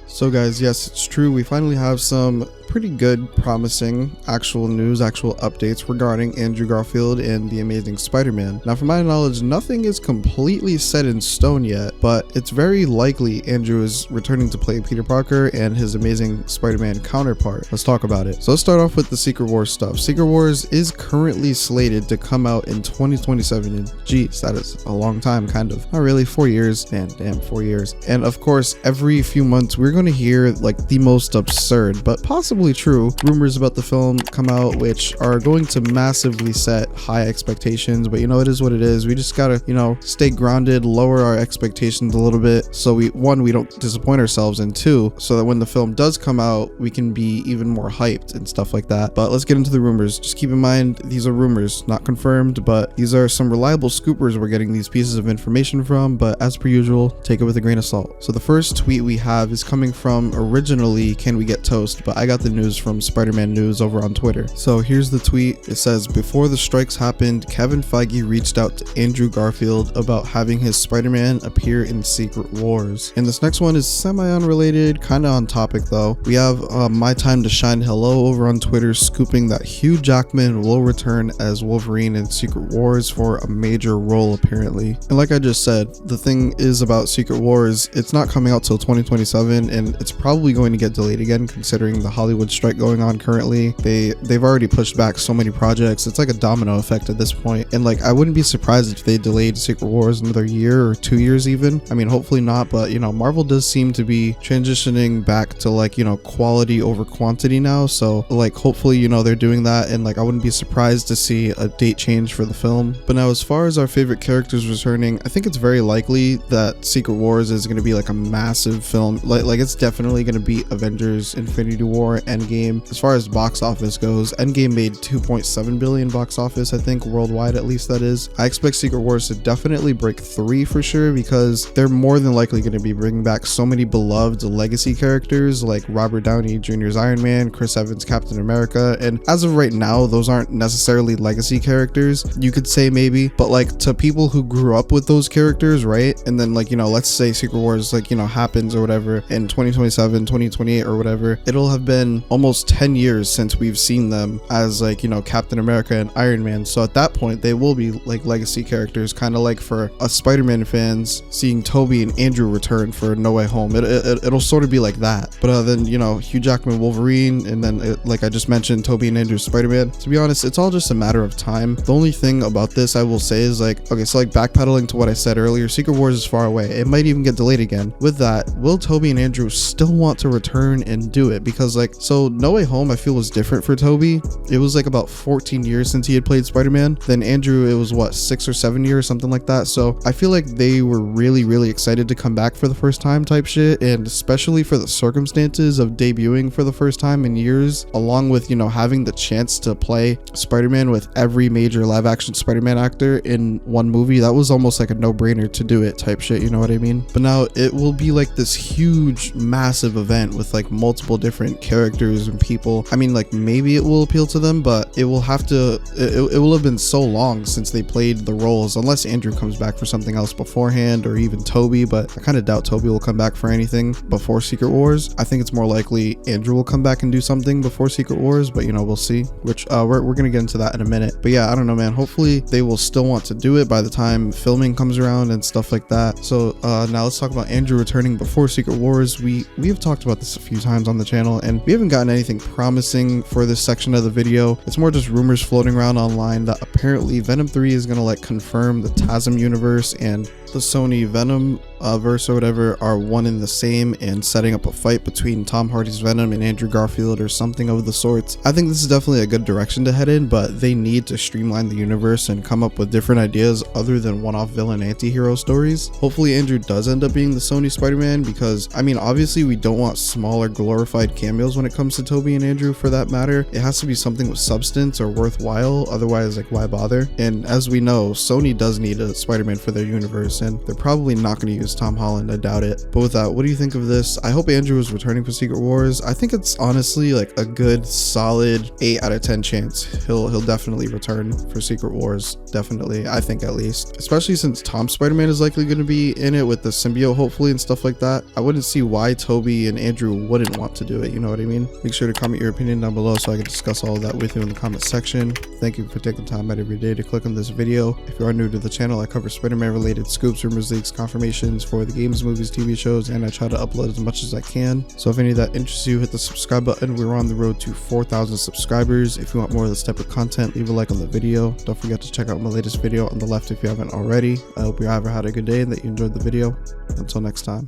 So guys, yes, it's true. We finally have some pretty good, promising actual news, actual updates regarding Andrew Garfield and the Amazing Spider-Man. Now, from my knowledge, nothing is completely set in stone yet, but it's very likely Andrew is returning to play Peter Parker and his Amazing Spider-Man counterpart. Let's talk about it. So let's start off with the Secret Wars stuff. Secret Wars is currently slated to come out in 2027, and geez, that is a long time, kind of. Not really, 4 years. Man, damn, 4 years. And of course, every few months, we're going to hear like the most absurd, but possibly true, rumors about the film come out which are going to massively set high expectations. But you know, it is what it is. We just gotta, you know, stay grounded, lower our expectations a little bit, so we don't disappoint ourselves, and two, so that when the film does come out, we can be even more hyped and stuff like that. But let's get into the rumors. Just keep in mind, these are rumors, not confirmed, but these are some reliable scoopers we're getting these pieces of information from, but as per usual, take it with a grain of salt. So the first tweet we have is coming from originally Can We Get Toast, but I got the news from Spider-Man News over on Twitter. So here's the tweet. It says, before the strikes happened, Kevin Feige reached out to Andrew Garfield about having his Spider-Man appear in Secret Wars. And this next one is semi-unrelated, kind of on topic though. We have My Time to Shine Hello over on Twitter scooping that Hugh Jackman will return as Wolverine in Secret Wars for a major role apparently. And like I just said, the thing is about Secret Wars, it's not coming out till 2027, and it's probably going to get delayed again considering the Hollywood strike going on currently. They've already pushed back so many projects. It's like a domino effect at this point. And like, I wouldn't be surprised if they delayed Secret Wars another year or 2 years even. I mean, hopefully not, but you know, Marvel does seem to be transitioning back to like, you know, quality over quantity now. So like, hopefully, you know, they're doing that, and like, I wouldn't be surprised to see a date change for the film. But now, as far as our favorite characters returning, I think it's very likely that Secret Wars is going to be like a massive film. Like it's definitely going to be Avengers Infinity War Endgame. As far as box office goes, Endgame made 2.7 billion box office, I think, worldwide, at least that is. I expect Secret Wars to definitely break 3 for sure, because they're more than likely going to be bringing back so many beloved legacy characters like Robert Downey Jr.'s Iron Man, Chris Evans' Captain America, and as of right now, those aren't necessarily legacy characters, you could say maybe, but like to people who grew up with those characters, right? And then like, you know, let's say Secret Wars like, you know, happens or whatever in 2027, 2028 or whatever, it'll have been almost 10 years since we've seen them as like, you know, Captain America and Iron Man. So at that point, they will be like legacy characters, kind of like for us Spider-Man fans seeing Tobey and Andrew return for No Way Home. It'll sort of be like that. But then, you know, Hugh Jackman Wolverine, and then like I just mentioned, Tobey and Andrew Spider-Man. To be honest, it's all just a matter of time. The only thing about this I will say is like, okay, so like backpedaling to what I said earlier, Secret Wars is far away. It might even get delayed again. With that, will Tobey and Andrew still want to return and do it? Because like, so No Way Home I feel was different for Tobey. It was like about 14 years since he had played Spider-Man. Then Andrew, it was what, 6 or 7 years, something like that. So I feel like they were really excited to come back for the first time type shit, and especially for the circumstances of debuting for the first time in years, along with, you know, having the chance to play Spider-Man with every major live action Spider-Man actor in one movie. That was almost like a no-brainer to do it type shit, you know what I mean? But now it will be like this huge massive event with like multiple different characters and people. I mean, like maybe it will appeal to them, but it will have to, it will have been so long since they played the roles, unless Andrew comes back for something else beforehand, or even Tobey, but I kind of doubt Tobey will come back for anything before Secret Wars. I think it's more likely Andrew will come back and do something before Secret Wars, but you know, we'll see, which we're gonna get into that in a minute. But yeah, I don't know, man. Hopefully they will still want to do it by the time filming comes around and stuff like that. So now let's talk about Andrew returning before Secret Wars. We have talked about this a few times on the channel, and we haven't gotten anything promising for this section of the video. It's more just rumors floating around online that apparently Venom 3 is gonna like confirm the TASM universe and the Sony Venom verse or whatever are one and the same, and setting up a fight between Tom Hardy's Venom and Andrew Garfield or something of the sorts. I think this is definitely a good direction to head in, but they need to streamline the universe and come up with different ideas other than one-off villain anti-hero stories. Hopefully Andrew does end up being the Sony Spider-Man, because I mean, obviously we don't want smaller glorified cameos when it comes to Tobey and Andrew for that matter. It has to be something with substance or worthwhile, otherwise like why bother? And as we know, Sony does need a Spider-Man for their universe, person. They're probably not going to use Tom Holland, I doubt it. But with that, what do you think of this? I hope Andrew is returning for Secret Wars. I think it's honestly like a good solid 8 out of 10 chance he'll definitely return for Secret Wars. Definitely, I think, at least, especially since Tom's Spider-Man is likely going to be in it with the symbiote hopefully and stuff like that. I wouldn't see why Toby and Andrew wouldn't want to do it, you know what I mean? Make sure to comment your opinion down below so I can discuss all of that with you in the comment section. Thank you for taking time out of your day to click on this video. If you are new to the channel, I cover Spider-Man related scoops, rumors, leaks, confirmations for the games, movies, TV shows, and I try to upload as much as I can. So if any of that interests you, hit the subscribe button. We're on the road to 4,000 subscribers. If you want more of this type of content, leave a like on the video. Don't forget to check out my latest video on the left if you haven't already. I hope you ever had a good day and that you enjoyed the video. Until next time.